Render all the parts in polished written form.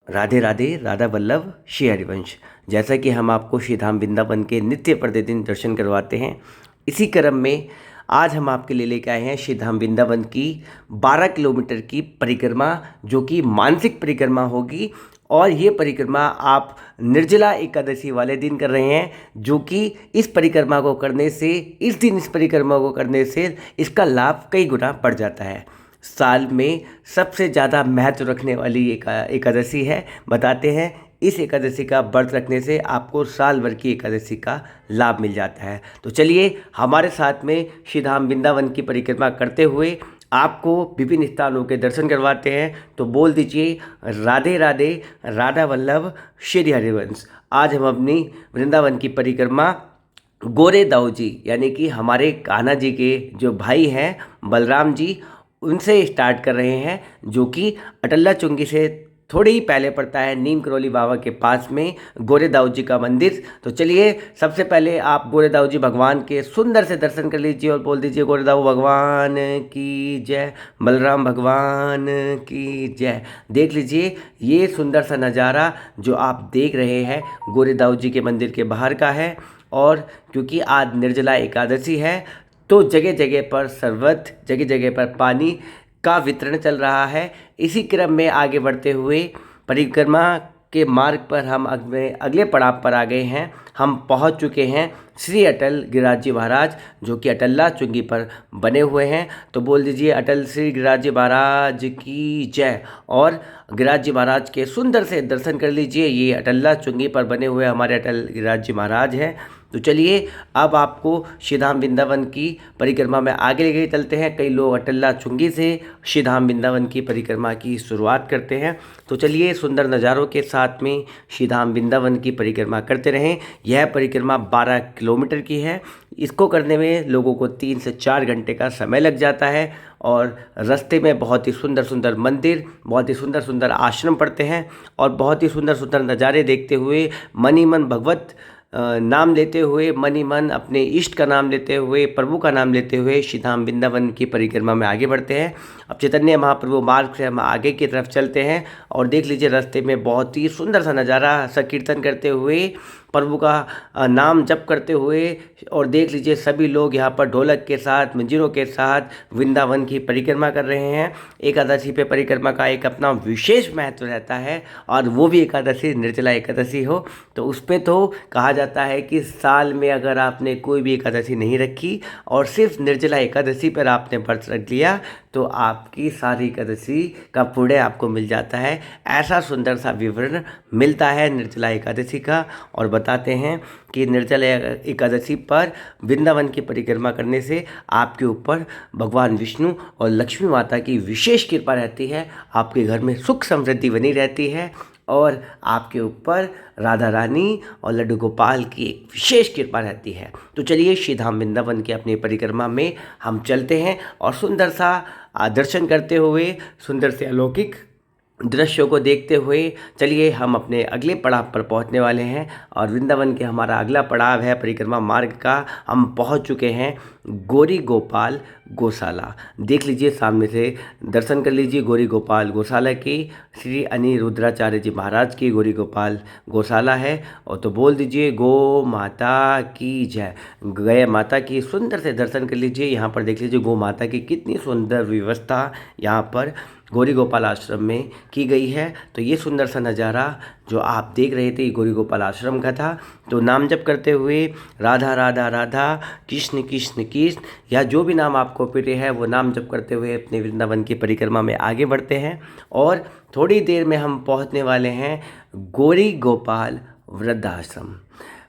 राधे राधे, राधा वल्लभ श्री हरिवंश। जैसा कि हम आपको श्री धाम वृंदावन के नित्य प्रतिदिन दर्शन करवाते हैं, इसी क्रम में आज हम आपके लिए लेके आए हैं श्री धाम वृंदावन की 12 किलोमीटर की परिक्रमा, जो कि मानसिक परिक्रमा होगी। और ये परिक्रमा आप निर्जला एकादशी वाले दिन कर रहे हैं, जो कि इस परिक्रमा को करने से, इस दिन इस परिक्रमा को करने से इसका लाभ कई गुना बढ़ जाता है। साल में सबसे ज़्यादा महत्व रखने वाली एकादशी है। बताते हैं इस एकादशी का व्रत रखने से आपको साल भर की एकादशी का लाभ मिल जाता है। तो चलिए हमारे साथ में श्री धाम वृंदावन की परिक्रमा करते हुए आपको विभिन्न स्थानों के दर्शन करवाते हैं। तो बोल दीजिए राधे राधे, राधा वल्लभ श्री हरिवंश। आज हम अपनी वृंदावन की परिक्रमा गोरे दाऊ जी यानी कि हमारे कान्हा जी के जो भाई हैं बलराम जी, उनसे स्टार्ट कर रहे हैं, जो कि अटल्ला चुंगी से थोड़ी ही पहले पड़ता है, नीम करोली बाबा के पास में गोरे दाऊ जी का मंदिर। तो चलिए सबसे पहले आप गोरे दाऊ जी भगवान के सुंदर से दर्शन कर लीजिए और बोल दीजिए गोरे दाऊ भगवान की जय, बलराम भगवान की जय। देख लीजिए ये सुंदर सा नज़ारा जो आप देख रहे हैं गोरे दाऊ जी के मंदिर के बाहर का है। और क्योंकि आज निर्जला एकादशी है तो जगह जगह पर शरबत, जगह जगह पर पानी का वितरण चल रहा है। इसी क्रम में आगे बढ़ते हुए परिक्रमा के मार्ग पर हम अगले पड़ाव पर आ गए हैं। हम पहुंच चुके हैं श्री अटल गिरिराज जी महाराज, जो कि अटल्ला चुंगी पर बने हुए हैं। तो बोल दीजिए अटल श्री गिरिराज जी महाराज की जय। और गिरिराज जी महाराज के सुंदर से दर्शन कर लीजिए। ये अटल्ला चुंगी पर बने हुए हमारे अटल गिरिराज जी महाराज हैं। तो चलिए अब आपको श्री धाम वृंदावन की परिक्रमा में आगे लेके चलते हैं। कई लोग अटल्ला चुंगी से श्री धाम वृंदावन की परिक्रमा की शुरुआत करते हैं। तो चलिए सुंदर नज़ारों के साथ में श्री धाम वृंदावन की परिक्रमा करते रहें। यह परिक्रमा 12 किलोमीटर की है। इसको करने में लोगों को 3 से 4 घंटे का समय लग जाता है। और रास्ते में बहुत ही सुंदर सुंदर मंदिर, बहुत ही सुंदर सुंदर आश्रम पड़ते हैं और बहुत ही सुंदर सुंदर नज़ारे देखते हुए मन ही मन भगवत नाम लेते हुए, मन ही मन अपने इष्ट का नाम लेते हुए, प्रभु का नाम लेते हुए श्री धाम वृंदावन की परिक्रमा में आगे बढ़ते हैं। अब चैतन्य महाप्रभु मार्ग से हम आगे की तरफ चलते हैं और देख लीजिए रास्ते में बहुत ही सुंदर सा नज़ारा, संकीर्तन करते हुए, प्रभु का नाम जप करते हुए। और देख लीजिए सभी लोग यहाँ पर ढोलक के साथ, मंजीरों के साथ वृंदावन की परिक्रमा कर रहे हैं। एकादशी पे परिक्रमा का एक अपना विशेष महत्व रहता है, और वो भी एकादशी निर्जला एकादशी हो तो उस पर तो कहा जाता है कि साल में अगर आपने कोई भी एकादशी नहीं रखी और सिर्फ निर्जला एकादशी पर आपने व्रत रख लिया तो आपकी सारी एकादशी का पुण्य आपको मिल जाता है। ऐसा सुंदर सा विवरण मिलता है निर्जला एकादशी का। और बताते हैं कि निर्जला एकादशी पर वृंदावन की परिक्रमा करने से आपके ऊपर भगवान विष्णु और लक्ष्मी माता की विशेष कृपा रहती है। आपके घर में सुख समृद्धि बनी रहती है और आपके ऊपर राधा रानी और लड्डू गोपाल की एक विशेष कृपा रहती है। तो चलिए श्री धाम वृंदावन की अपनी परिक्रमा में हम चलते हैं और सुंदर सा दर्शन करते हुए, सुंदर से अलौकिक दृश्यों को देखते हुए चलिए हम अपने अगले पड़ाव पर पहुंचने वाले हैं। और वृंदावन के हमारा अगला पड़ाव है परिक्रमा मार्ग का। हम पहुंच चुके हैं गौरी गोपाल गौशाला। देख लीजिए सामने से दर्शन कर लीजिए गौरी गोपाल गौशाला की। श्री अनिरुद्राचार्य जी महाराज की गौरी गोपाल गौशाला है। और तो बोल दीजिए गौ माता की जय। गौ माता की सुंदर से दर्शन कर लीजिए। यहाँ पर देख लीजिए गौ माता की कितनी सुंदर व्यवस्था यहाँ पर गौरी गोपाल आश्रम में की गई है। तो ये सुंदर सा नज़ारा जो आप देख रहे थे गौरी गोपाल आश्रम का था। तो नाम जप करते हुए राधा राधा राधा, कृष्ण कृष्ण कृष्ण, या जो भी नाम आपको प्रिय है वो नाम जप करते हुए अपने वृंदावन की परिक्रमा में आगे बढ़ते हैं। और थोड़ी देर में हम पहुंचने वाले हैं गौरी गोपाल वृद्धाश्रम।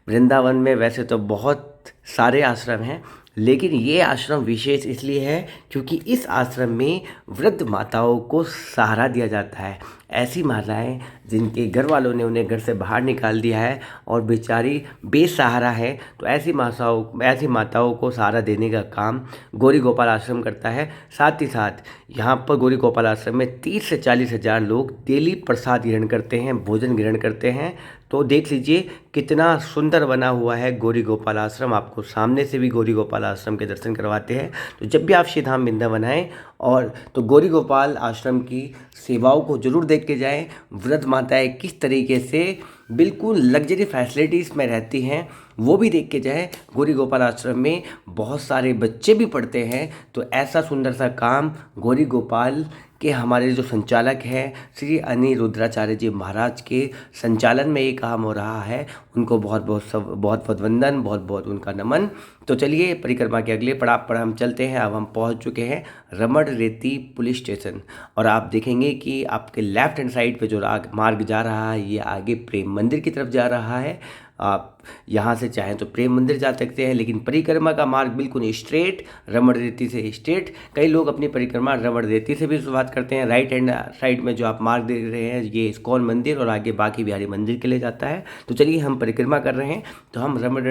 वृंदावन में वैसे तो बहुत सारे आश्रम हैं, लेकिन ये आश्रम विशेष इसलिए है क्योंकि इस आश्रम में वृद्ध माताओं को सहारा दिया जाता है। ऐसी माताएं जिनके घर वालों ने उन्हें घर से बाहर निकाल दिया है और बेचारी बेसहारा है, तो ऐसी माताओं को सहारा देने का काम गौरी गोपाल आश्रम करता है। साथ ही साथ यहाँ पर गौरी गोपाल आश्रम में 30 से 40 हज़ार लोग डेली प्रसाद ग्रहण करते हैं, भोजन ग्रहण करते हैं। तो देख लीजिए कितना सुंदर बना हुआ है गौरी गोपाल आश्रम। आपको सामने से भी गौरी गोपाल आश्रम के दर्शन करवाते हैं। तो जब भी आप श्री धाम वृंदावन आएँ और तो गौरी गोपाल आश्रम की सेवाओं को जरूर देख के जाएं। वृद्ध माताएं किस तरीके से बिल्कुल लग्जरी फैसिलिटीज़ में रहती हैं वो भी देख के जाएं। गौरी गोपाल आश्रम में बहुत सारे बच्चे भी पढ़ते हैं, तो ऐसा सुंदर सा काम गौरी गोपाल के हमारे जो संचालक हैं श्री अनिरुद्राचार्य जी महाराज के संचालन में ये काम हो रहा है। उनको बहुत बहुत वंदन, बहुत बहुत उनका नमन। तो चलिए परिक्रमा के अगले पड़ाव पर हम चलते हैं। अब हम पहुंच चुके हैं रमण रेती पुलिस स्टेशन, और आप देखेंगे कि आपके लेफ्ट हैंड साइड पे जो मार्ग जा रहा है ये आगे प्रेम मंदिर की तरफ जा रहा है। आप यहाँ से चाहें तो प्रेम मंदिर जा सकते हैं, लेकिन परिक्रमा का मार्ग बिल्कुल स्ट्रेट रमण रेती से स्ट्रेट। कई लोग अपनी परिक्रमा रमण रेती से भी शुरुआत करते हैं। राइट हैंड साइड में जो आप मार्ग देख रहे हैं ये इस्कॉन मंदिर और आगे बाकी बिहारी मंदिर के लिए जाता है। तो चलिए हम परिक्रमा कर रहे हैं तो हम रमण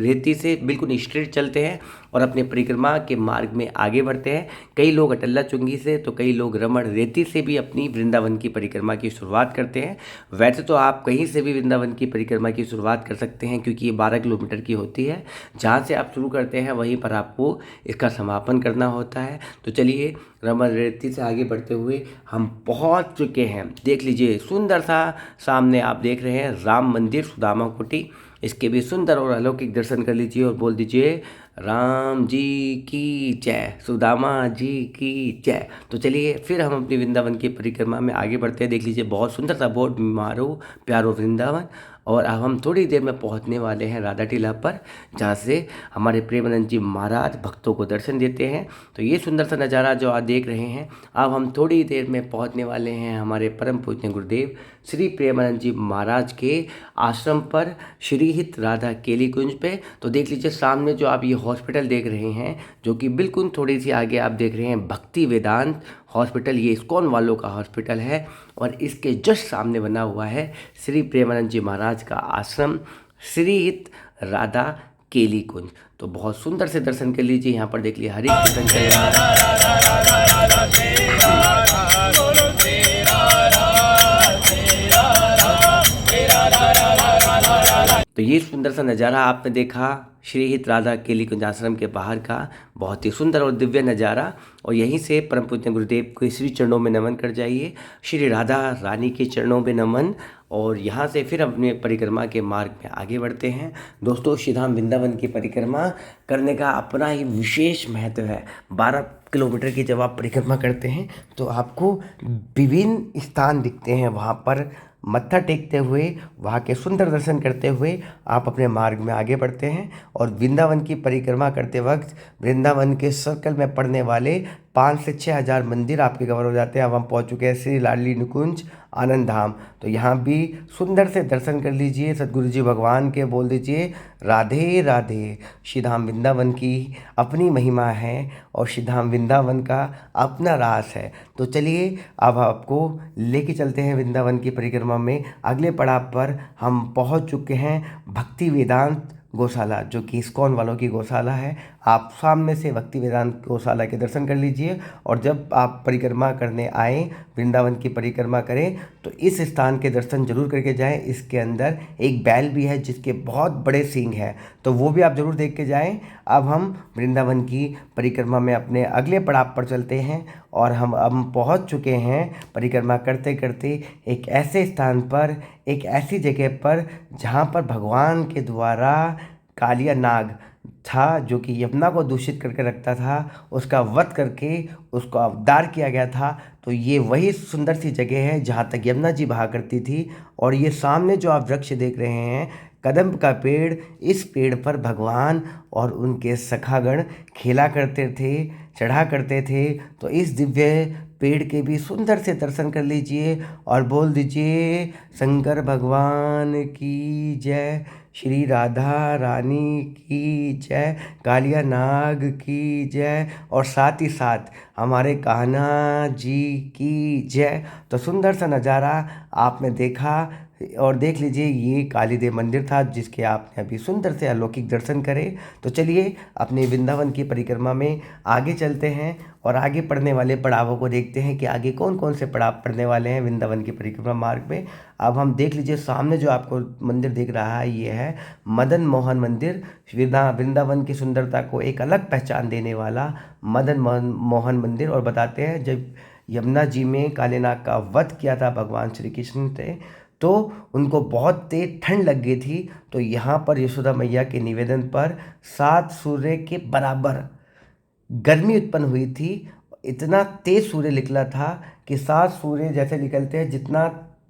रेती से बिल्कुल स्ट्रेट चलते हैं और अपने परिक्रमा के मार्ग में आगे बढ़ते हैं। कई लोग अटल्ला चुंगी से तो कई लोग रमण रेती से भी अपनी वृंदावन की परिक्रमा की शुरुआत करते हैं। वैसे तो आप कहीं से भी वृंदावन की परिक्रमा की शुरुआत कर सकते हैं, क्योंकि ये 12 किलोमीटर की होती है। जहाँ से आप शुरू करते हैं वहीं पर आपको इसका समापन करना होता है। तो चलिए रमण रेती से आगे बढ़ते हुए हम पहुँच चुके हैं। देख लीजिए सुंदर सा सामने आप देख रहे हैं राम मंदिर सुदामा कुटी। इसके भी सुंदर और अलौकिक दर्शन कर लीजिए और बोल दीजिए राम जी की जय, सुदामा जी की जय। तो चलिए फिर हम अपनी वृंदावन की परिक्रमा में आगे बढ़ते हैं। देख लीजिए बहुत सुंदर सा बोर्ड, मारो प्यारो वृंदावन। और अब हम थोड़ी देर में पहुंचने वाले हैं राधा टीला पर, जहाँ से हमारे प्रेमानंद जी महाराज भक्तों को दर्शन देते हैं। तो ये सुंदर सा नज़ारा जो आप देख रहे हैं, अब हम थोड़ी देर में पहुंचने वाले हैं हमारे परम पूज्य गुरुदेव श्री प्रेमानंद जी महाराज के आश्रम पर, श्री हित राधा केली कुंज पे। तो देख लीजिए सामने जो आप ये हॉस्पिटल देख रहे हैं, जो कि बिल्कुल थोड़ी सी आगे आप देख रहे हैं भक्ति वेदांत हॉस्पिटल, ये इस्कॉन वालों का हॉस्पिटल है। और इसके जस्ट सामने बना हुआ है श्री प्रेमानंद जी महाराज का आश्रम श्री हित राधा केली कुंज। तो बहुत सुंदर से दर्शन कर लीजिए। यहाँ पर देख लीजिए हरे कृष्ण चल रहा तो ये सुंदर सा नज़ारा आपने देखा श्री हित राधा केली कुंज आश्रम के बाहर का, बहुत ही सुंदर और दिव्य नज़ारा। और यहीं से परम पूज्य गुरुदेव के श्री चरणों में नमन कर जाइए, श्री राधा रानी के चरणों में नमन। और यहाँ से फिर अपने परिक्रमा के मार्ग में आगे बढ़ते हैं। दोस्तों श्रीधाम वृंदावन की परिक्रमा करने का अपना ही विशेष महत्व है। 12 किलोमीटर की जब आप परिक्रमा करते हैं तो आपको विभिन्न स्थान दिखते हैं। वहाँ पर मत्था टेकते हुए, वहाँ के सुंदर दर्शन करते हुए आप अपने मार्ग में आगे बढ़ते हैं। और वृंदावन की परिक्रमा करते वक्त वृंदावन के सर्कल में पड़ने वाले 5 से 6 हज़ार मंदिर आपके कवर हो जाते हैं। अब हम पहुँच चुके हैं श्री लाडली निकुंज आनंद धाम। तो यहाँ भी सुंदर से दर्शन कर लीजिए, सतगुरु जी भगवान के बोल दीजिए राधे राधे। श्रीधाम वृंदावन की अपनी महिमा है और श्रीधाम वृंदावन का अपना रास है। तो चलिए अब आपको लेके चलते हैं वृंदावन की परिक्रमा में। अगले पड़ाव पर हम पहुँच चुके हैं भक्ति वेदांत गौशाला, जो कि इस्कॉन वालों की गौशाला है। आप सामने से भक्ति वेदांत गौशाला के दर्शन कर लीजिए। और जब आप परिक्रमा करने आएँ, वृंदावन की परिक्रमा करें, तो इस स्थान के दर्शन जरूर करके जाएं। इसके अंदर एक बैल भी है जिसके बहुत बड़े सींग हैं, तो वो भी आप जरूर देख के जाएं। अब हम वृंदावन की परिक्रमा में अपने अगले पड़ाव पर चलते हैं और हम पहुंच चुके हैं परिक्रमा करते करते एक ऐसे स्थान पर, एक ऐसी जगह पर जहां पर भगवान के द्वारा कालिया नाग था, जो कि यमुना को दूषित करके रखता था, उसका वध करके उसको अवतार किया गया था। तो ये वही सुंदर सी जगह है जहाँ तक यमुना जी बहा करती थी। और ये सामने जो आप वृक्ष देख रहे हैं, कदम्ब का पेड़, इस पेड़ पर भगवान और उनके सखागण खेला करते थे, चढ़ा करते थे। तो इस दिव्य पेड़ के भी सुंदर से दर्शन कर लीजिए और बोल दीजिए शंकर भगवान की जय, श्री राधा रानी की जय, कालिया नाग की जय, और साथ ही साथ हमारे कान्हा जी की जय। तो सुंदर सा नज़ारा आपने देखा और देख लीजिए ये काली देव मंदिर था जिसके आपने अभी सुंदर से अलौकिक दर्शन करे। तो चलिए अपने वृंदावन की परिक्रमा में आगे चलते हैं और आगे पड़ने वाले पड़ावों को देखते हैं कि आगे कौन कौन से पड़ाव पड़ने वाले हैं वृंदावन की परिक्रमा मार्ग में। अब हम देख लीजिए सामने जो आपको मंदिर दिख रहा है ये है मदन मोहन मंदिर। वृंदावन की सुंदरता को एक अलग पहचान देने वाला मदन मोहन मंदिर। और बताते हैं जब यमुना जी में कालीनाग का वध किया था भगवान श्री कृष्ण ने, तो उनको बहुत तेज ठंड लग गई थी। तो यहाँ पर यशोदा मैया के निवेदन पर 7 सूर्य के बराबर गर्मी उत्पन्न हुई थी। इतना तेज सूर्य निकला था कि 7 सूर्य जैसे निकलते हैं, जितना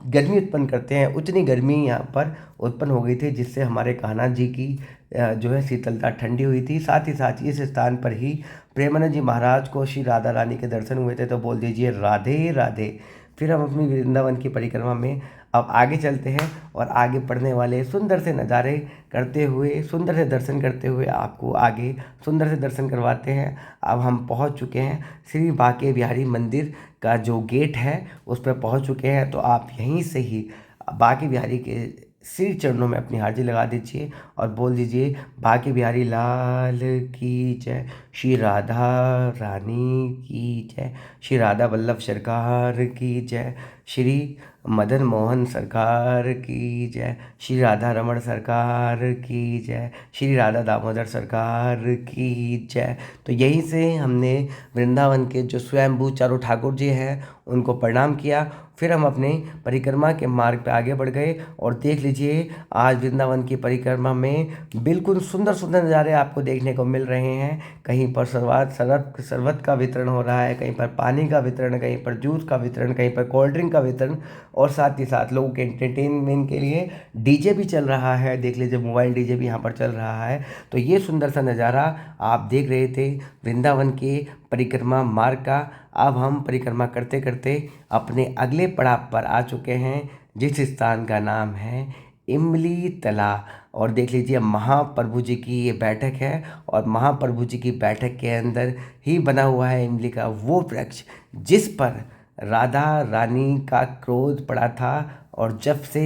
गर्मी उत्पन्न करते हैं उतनी गर्मी यहाँ पर उत्पन्न हो गई थी, जिससे हमारे कान्हा जी की जो है शीतलता ठंडी हुई थी। साथ ही साथ इस स्थान पर ही प्रेमानंद जी महाराज को श्री राधा रानी के दर्शन हुए थे। तो बोल दीजिए राधे राधे। फिर हम अपनी वृंदावन की परिक्रमा में अब आगे चलते हैं और आगे पढ़ने वाले सुंदर से नज़ारे करते हुए, सुंदर से दर्शन करते हुए आपको आगे सुंदर से दर्शन करवाते हैं। अब हम पहुंच चुके हैं श्री बांके बिहारी मंदिर का जो गेट है उस पर पहुंच चुके हैं। तो आप यहीं से ही बांके बिहारी के श्री चरणों में अपनी हाजिरी लगा दीजिए और बोल दीजिए बांके बिहारी लाल की जय, श्री राधा रानी की जय, श्री राधा वल्लभ सरकार की जय, श्री मदन मोहन सरकार की जय, श्री राधा रमण सरकार की जय, श्री राधा दामोदर सरकार की जय। तो यहीं से हमने वृंदावन के जो स्वयंभू चारों ठाकुर जी हैं उनको प्रणाम किया। फिर हम अपने परिक्रमा के मार्ग पे आगे बढ़ गए और देख लीजिए आज वृंदावन की परिक्रमा में बिल्कुल सुंदर सुंदर नज़ारे आपको देखने को मिल रहे हैं। कहीं पर शरबत का वितरण हो रहा है, कहीं पर पानी का वितरण, कहीं पर जूस का वितरण, कहीं पर कोल्ड ड्रिंक का वितरण, और साथ ही साथ लोगों के एंटरटेनमेंट के लिए डीजे भी चल रहा है। देख लीजिए मोबाइल डीजे भी यहाँ पर चल रहा है। तो ये सुंदर सा नज़ारा आप देख रहे थे वृंदावन के परिक्रमा मार्ग का। अब हम परिक्रमा करते करते अपने अगले पड़ाव पर आ चुके हैं जिस स्थान का नाम है इमली तला। और देख लीजिए महाप्रभु जी की ये बैठक है और महाप्रभु जी की बैठक के अंदर ही बना हुआ है इमली का वो वृक्ष जिस पर राधा रानी का क्रोध पड़ा था। और जब से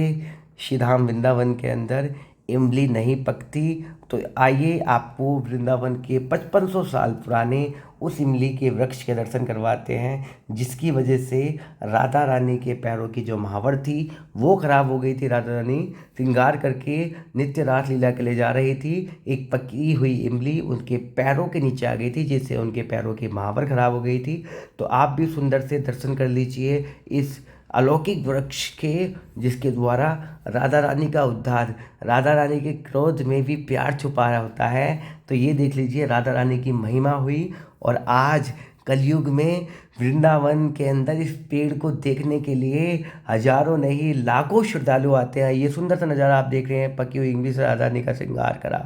श्री धाम वृंदावन के अंदर इमली नहीं पकती, तो आइए आपको वृंदावन के 5500 साल पुराने उस इमली के वृक्ष के दर्शन करवाते हैं जिसकी वजह से राधा रानी के पैरों की जो महावर थी वो खराब हो गई थी। राधा रानी श्रृंगार करके नित्य रास लीला के लिए जा रही थी, एक पकी हुई इमली उनके पैरों के नीचे आ गई थी जिससे उनके पैरों की महावर खराब हो गई थी। तो आप भी सुंदर से दर्शन कर लीजिए इस अलौकिक वृक्ष के जिसके द्वारा राधा रानी का उद्धार, राधा रानी के क्रोध में भी प्यार छुपा होता है। तो ये देख लीजिए राधा रानी की महिमा हुई। और आज कलयुग में वृंदावन के अंदर इस पेड़ को देखने के लिए हजारों नहीं लाखों श्रद्धालु आते हैं। ये सुंदर सा नज़ारा आप देख रहे हैं, पकी हुई इमली से राधा रानी का श्रृंगार करा।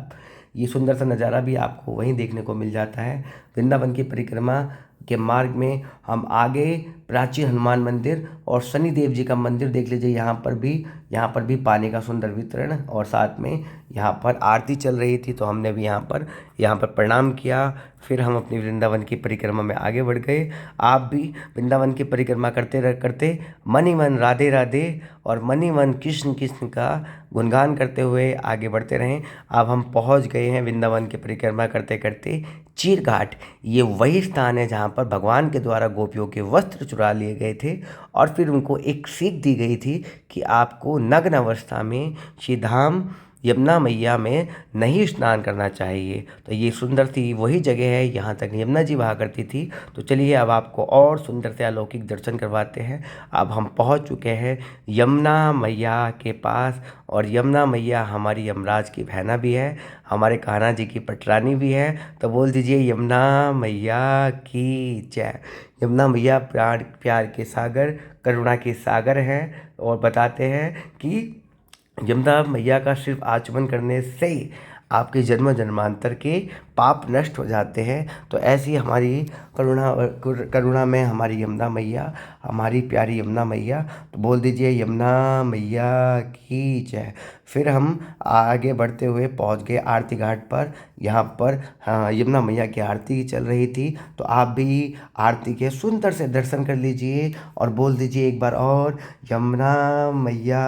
ये सुंदर सा नज़ारा भी आपको वहीं देखने को मिल जाता है। वृंदावन की परिक्रमा के मार्ग में हम आगे प्राचीन हनुमान मंदिर और शनिदेव जी का मंदिर देख लीजिए। यहाँ पर भी पानी का सुंदर वितरण और साथ में यहाँ पर आरती चल रही थी। तो हमने भी यहाँ पर प्रणाम किया। फिर हम अपनी वृंदावन की परिक्रमा में आगे बढ़ गए। आप भी वृंदावन की परिक्रमा करते मन ही मन राधे राधे और मन ही मन कृष्ण कृष्ण का गुणगान करते हुए आगे बढ़ते रहें। अब हम पहुँच गए हैं वृंदावन की परिक्रमा करते करते चीर घाट। ये वही स्थान है जहाँ पर भगवान के द्वारा गोपियों के वस्त्र चुरा लिए गए थे और फिर उनको एक सीख दी गई थी कि आपको नग्न अवस्था में श्री धाम यमुना मैया में नहीं स्नान करना चाहिए। तो ये सुंदर सी वही जगह है, यहाँ तक यमुना जी बहा करती थी। तो चलिए अब आपको और सुंदर से अलौकिक दर्शन करवाते हैं। अब हम पहुँच चुके हैं यमुना मैया के पास और यमुना मैया हमारी यमराज की बहना भी है, हमारे कान्हा जी की पटरानी भी है। तो बोल दीजिए यमुना मैया की जय। यमुना मैया प्यार के सागर, करुणा के सागर हैं और बताते हैं कि यमुना मैया का सिर्फ आचमन करने से आपके जन्म जन्मांतर के पाप नष्ट हो जाते हैं। तो ऐसी हमारी करुणा में हमारी यमुना मैया, हमारी प्यारी यमुना मैया। तो बोल दीजिए यमुना मैया की जय। फिर हम आगे बढ़ते हुए पहुंच गए आरती घाट पर। यहाँ पर यमुना मैया की आरती चल रही थी। तो आप भी आरती के सुंदर से दर्शन कर लीजिए और बोल दीजिए एक बार और यमुना मैया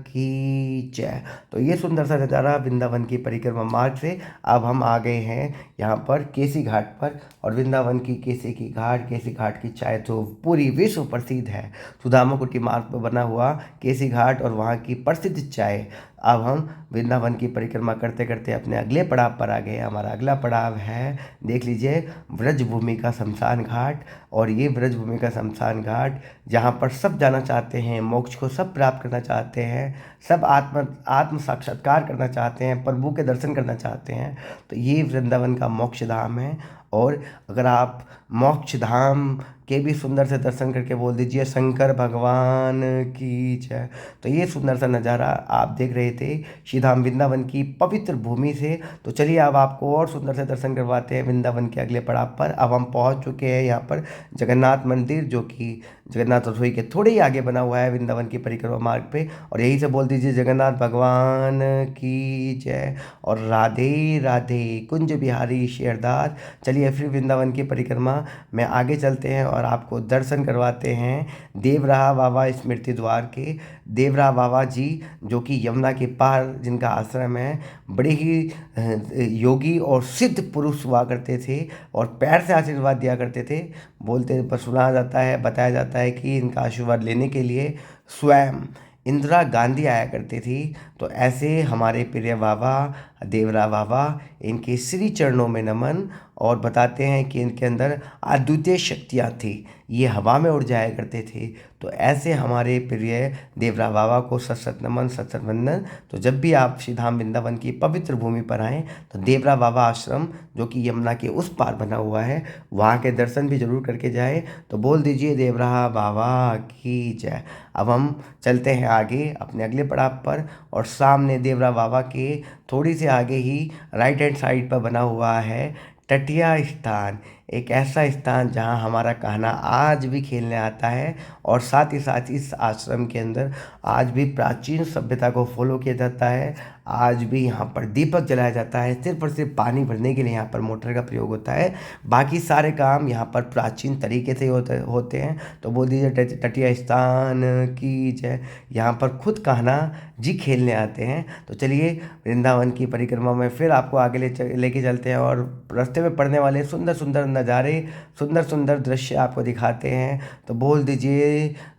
की जय। तो ये सुंदर सा नज़ारा वृंदावन की परिक्रमा मार्ग से अब हम आ गए हैं यहाँ पर केसी घाट पर। और वृंदावन की केसी घाट की चाय तो पूरी विश्व प्रसिद्ध है। सुदामा कुटी मार्ग पर बना हुआ केसी घाट और वहाँ की प्रसिद्ध चाय। अब हम वृंदावन की परिक्रमा करते करते अपने अगले पड़ाव पर आ गए। हमारा अगला पड़ाव है, देख लीजिए, ब्रजभूमि का शमशान घाट। और ये ब्रजभूमि का शमशान घाट जहाँ पर सब जाना चाहते हैं, मोक्ष को सब प्राप्त करना चाहते हैं, सब आत्म साक्षात्कार करना चाहते हैं, प्रभु के दर्शन करना चाहते हैं। तो ये वृंदावन का मोक्ष धाम है। और अगर आप मोक्ष धाम के भी सुंदर से दर्शन करके बोल दीजिए शंकर भगवान की जय। तो ये सुंदर सा नज़ारा आप देख रहे थे श्री धाम वृंदावन की पवित्र भूमि से। तो चलिए अब आपको और सुंदर से दर्शन करवाते हैं वृंदावन के अगले पड़ाव पर। अब हम पहुंच चुके हैं यहाँ पर जगन्नाथ मंदिर, जो कि जगन्नाथ रसोई के थोड़े ही आगे बना हुआ है वृंदावन की परिक्रमा मार्ग पे। और यहीं से बोल दीजिए जगन्नाथ भगवान की जय और राधे राधे कुंज बिहारी शेरदास। चलिए फिर वृंदावन की परिक्रमा में आगे चलते हैं और आपको दर्शन करवाते हैं देवराहा बाबा स्मृति द्वार के। देवराहा बाबा जी जो कि यमुना के पार जिनका आश्रम है, बड़े ही योगी और सिद्ध पुरुष हुआ करते थे और पैर से आशीर्वाद दिया करते थे। बोलते पर सुना जाता है, बताया जाता है कि इनका आशीर्वाद लेने के लिए स्वयं इंदिरा गांधी आया करती थी। तो ऐसे हमारे प्रिय बाबा देवरा बाबा, इनके श्री चरणों में नमन। और बताते हैं कि इनके अंदर अद्वितीय शक्तियाँ थी, ये हवा में उड़ जाया करते थे। तो ऐसे हमारे प्रिय देवरा बाबा को सत सत नमन, सत सत वंदन। तो जब भी आप श्री धाम वृंदावन की पवित्र भूमि पर आएँ तो देवरा बाबा आश्रम जो कि यमुना के उस पार बना हुआ है, वहाँ के दर्शन भी जरूर करके जाए। तो बोल दीजिए देवरा बाबा की जय। अब हम चलते हैं आगे अपने अगले पड़ाव पर। और सामने देवरा बाबा के थोड़ी से आगे ही राइट हैंड साइड पर बना हुआ है टटिया स्थान, एक ऐसा स्थान जहां हमारा कहना आज भी खेलने आता है। और साथ ही साथ इस आश्रम के अंदर आज भी प्राचीन सभ्यता को फॉलो किया जाता है। आज भी यहाँ पर दीपक जलाया जाता है, सिर्फ और सिर्फ पानी भरने के लिए यहाँ पर मोटर का प्रयोग होता है। बाकी सारे काम यहाँ पर प्राचीन तरीके से होते हैं। तो बोल दीजिए तटीय स्थान की जय। यहाँ पर खुद कहना जी खेलने आते हैं। तो चलिए वृंदावन की परिक्रमा में फिर आपको आगे लेके चलते हैं और रास्ते में पड़ने वाले सुंदर सुंदर नज़ारे, सुंदर सुंदर दृश्य आपको दिखाते हैं। तो बोल दीजिए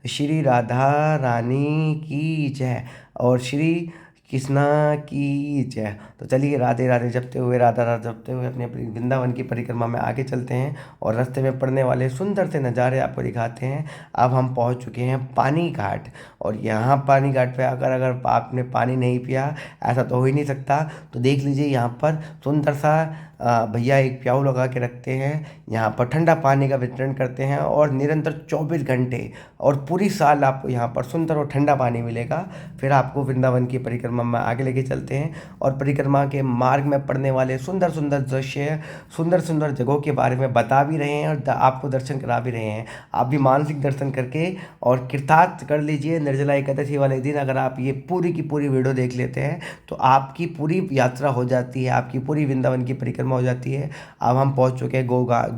श्री राधा रानी की जय और श्री कृष्णा की जय। तो चलिए राधे राधे जपते हुए, राधा राधा जपते हुए अपनी अपनी वृंदावन की परिक्रमा में आगे चलते हैं और रास्ते में पड़ने वाले सुंदर से नज़ारे आपको दिखाते हैं। अब हम पहुंच चुके हैं पानी घाट। और यहाँ पानी घाट पे अगर आपने पानी नहीं पिया, ऐसा तो हो ही नहीं सकता। तो देख लीजिए यहाँ पर सुंदर सा भैया एक प्याऊ लगा के रखते हैं, यहाँ पर ठंडा पानी का वितरण करते हैं और निरंतर 24 घंटे और पूरी साल आपको यहाँ पर सुंदर और ठंडा पानी मिलेगा। फिर आपको वृंदावन की परिक्रमा में आगे लेके चलते हैं और परिक्रमा के मार्ग में पड़ने वाले सुंदर सुंदर दृश्य, सुंदर सुंदर जगहों के बारे में बता भी रहे हैं और आपको दर्शन करा भी रहे हैं। आप भी मानसिक दर्शन करके और कृतार्थ कर लीजिए। निर्जला एकादशी वाले दिन अगर आप ये पूरी की पूरी वीडियो देख लेते हैं तो आपकी पूरी यात्रा हो जाती है, आपकी पूरी वृंदावन की परिक्रमा हो जाती है। अब हम पहुंच चुके हैं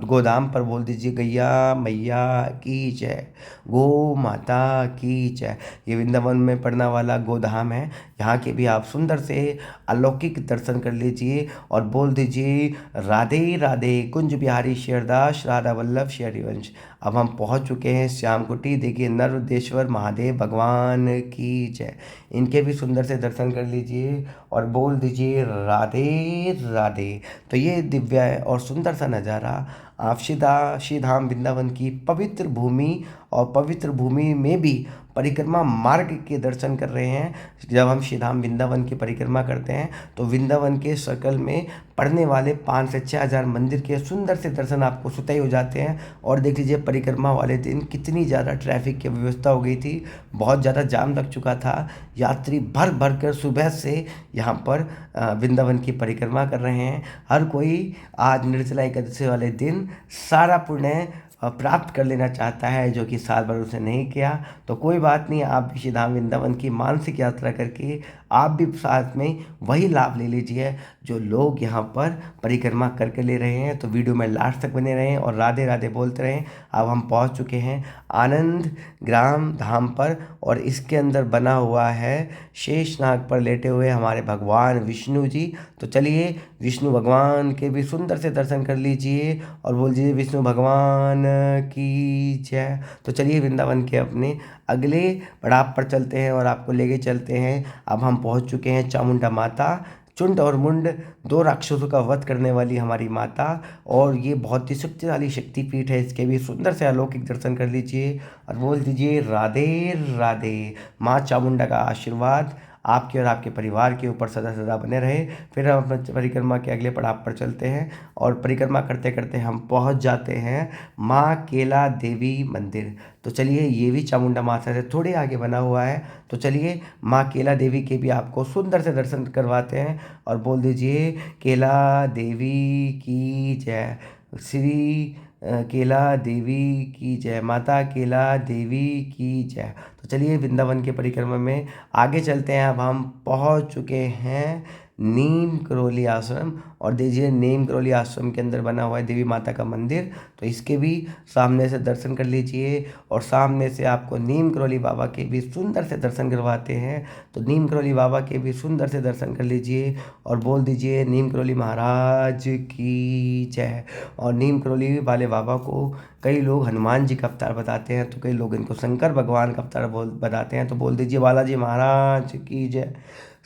गोधाम पर। बोल दीजिए गैया मैया की जय, गो माता की जय। ये वृंदावन में पड़ने वाला गोधाम है। यहाँ के भी आप सुंदर से अलौकिक दर्शन कर लीजिए और बोल दीजिए राधे राधे कुंज बिहारी शेरदास राधा वल्लभ श्री हरिवंश। अब हम पहुँच चुके हैं श्याम कुटी। देखिए नर्मदेश्वर महादेव भगवान की जय। इनके भी सुंदर से दर्शन कर लीजिए और बोल दीजिए राधे राधे। तो ये दिव्य और सुंदर सा नज़ारा आप श्री धाम वृंदावन की पवित्र भूमि और पवित्र भूमि में भी परिक्रमा मार्ग के दर्शन कर रहे हैं। जब हम श्री धाम वृंदावन की परिक्रमा करते हैं तो वृंदावन के सर्कल में पड़ने वाले 5 से 6 हज़ार मंदिर के सुंदर से दर्शन आपको स्वतः ही हो जाते हैं। और देख लीजिए परिक्रमा वाले दिन कितनी ज़्यादा ट्रैफिक की व्यवस्था हो गई थी, बहुत ज़्यादा जाम लग चुका था। यात्री भर भर कर सुबह से यहाँ पर वृंदावन की परिक्रमा कर रहे हैं। हर कोई आज निर्जला एकादशी वाले दिन सारा पुण्य प्राप्त कर लेना चाहता है, जो कि साल भर उसने नहीं किया। तो कोई बात नहीं, आप भी श्री धाम वृंदावन की मानसिक यात्रा करके आप भी साथ में वही लाभ ले लीजिए जो लोग यहाँ पर परिक्रमा करके ले रहे हैं। तो वीडियो में लास्ट तक बने रहें और राधे राधे बोलते रहें। अब हम पहुँच चुके हैं आनंद ग्राम धाम पर, और इसके अंदर बना हुआ है शेषनाग पर लेटे हुए हमारे भगवान विष्णु जी। तो चलिए विष्णु भगवान के भी सुंदर से दर्शन कर लीजिए और बोल दीजिए विष्णु भगवान की जय। तो चलिए वृंदावन के अपने अगले पड़ाव पर चलते हैं और आपको लेके चलते हैं। अब हम पहुंच चुके हैं चामुंडा माता, चुंड और मुंड 2 राक्षसों का वध करने वाली हमारी माता, और ये बहुत ही शक्तिशाली शक्तिपीठ है। इसके भी सुंदर से अलौकिक दर्शन कर लीजिए और बोल दीजिए राधे राधे। माँ चामुंडा का आशीर्वाद आपके और आपके परिवार के ऊपर सदा सदा बने रहे। फिर हम अपने परिक्रमा के अगले पड़ाव पर चलते हैं और परिक्रमा करते करते हम पहुंच जाते हैं माँ केला देवी मंदिर। तो चलिए ये भी चामुंडा माता से थोड़े आगे बना हुआ है। तो चलिए माँ केला देवी के भी आपको सुंदर से दर्शन करवाते हैं और बोल दीजिए केला देवी की जय, श्री केला देवी की जय, माता केला देवी की जय। तो चलिए वृंदावन के परिक्रमा में आगे चलते हैं। अब हम पहुंच चुके हैं नीम करोली आश्रम, और देखिए नीम करोली आश्रम के अंदर बना हुआ है देवी माता का मंदिर। तो इसके भी सामने से दर्शन कर लीजिए और सामने से आपको नीम करोली बाबा के भी सुंदर से दर्शन करवाते हैं। तो नीम करोली बाबा के भी सुंदर से दर्शन कर लीजिए और बोल दीजिए नीम करोली महाराज की जय। और नीम करोली वाले बाबा को कई लोग हनुमान जी का अवतार बताते हैं, तो कई लोग इनको शंकर भगवान का अवतार बताते हैं। तो बोल दीजिए बालाजी महाराज की जय,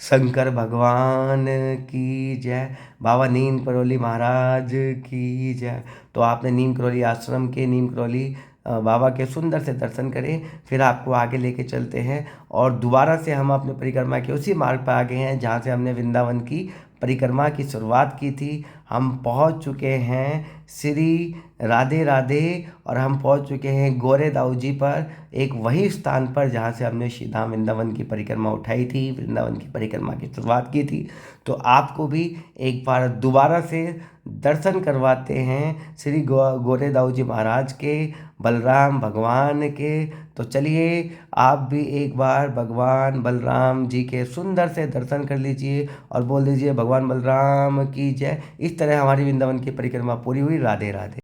शंकर भगवान की जय, बाबा नीम करोली महाराज की जय। तो आपने नीम करोली आश्रम के नीम करोली बाबा के सुंदर से दर्शन करें। फिर आपको आगे लेके चलते हैं और दोबारा से हम अपने परिक्रमा के उसी मार्ग पर आ गए हैं जहाँ से हमने वृंदावन की परिक्रमा की शुरुआत की थी। हम पहुँच चुके हैं श्री राधे राधे, और हम पहुँच चुके हैं गोरे दाऊ जी पर, एक वही स्थान पर जहाँ से हमने श्री धाम वृंदावन की परिक्रमा उठाई थी, वृंदावन की परिक्रमा की शुरुआत की थी। तो आपको भी एक बार दोबारा से दर्शन करवाते हैं श्री गोरे दाऊ जी महाराज के, बलराम भगवान के। तो चलिए आप भी एक बार भगवान बलराम जी के सुंदर से दर्शन कर लीजिए और बोल दीजिए भगवान बलराम की जय। इस तरह हमारी वृंदावन की परिक्रमा पूरी हुई। राधे राधे।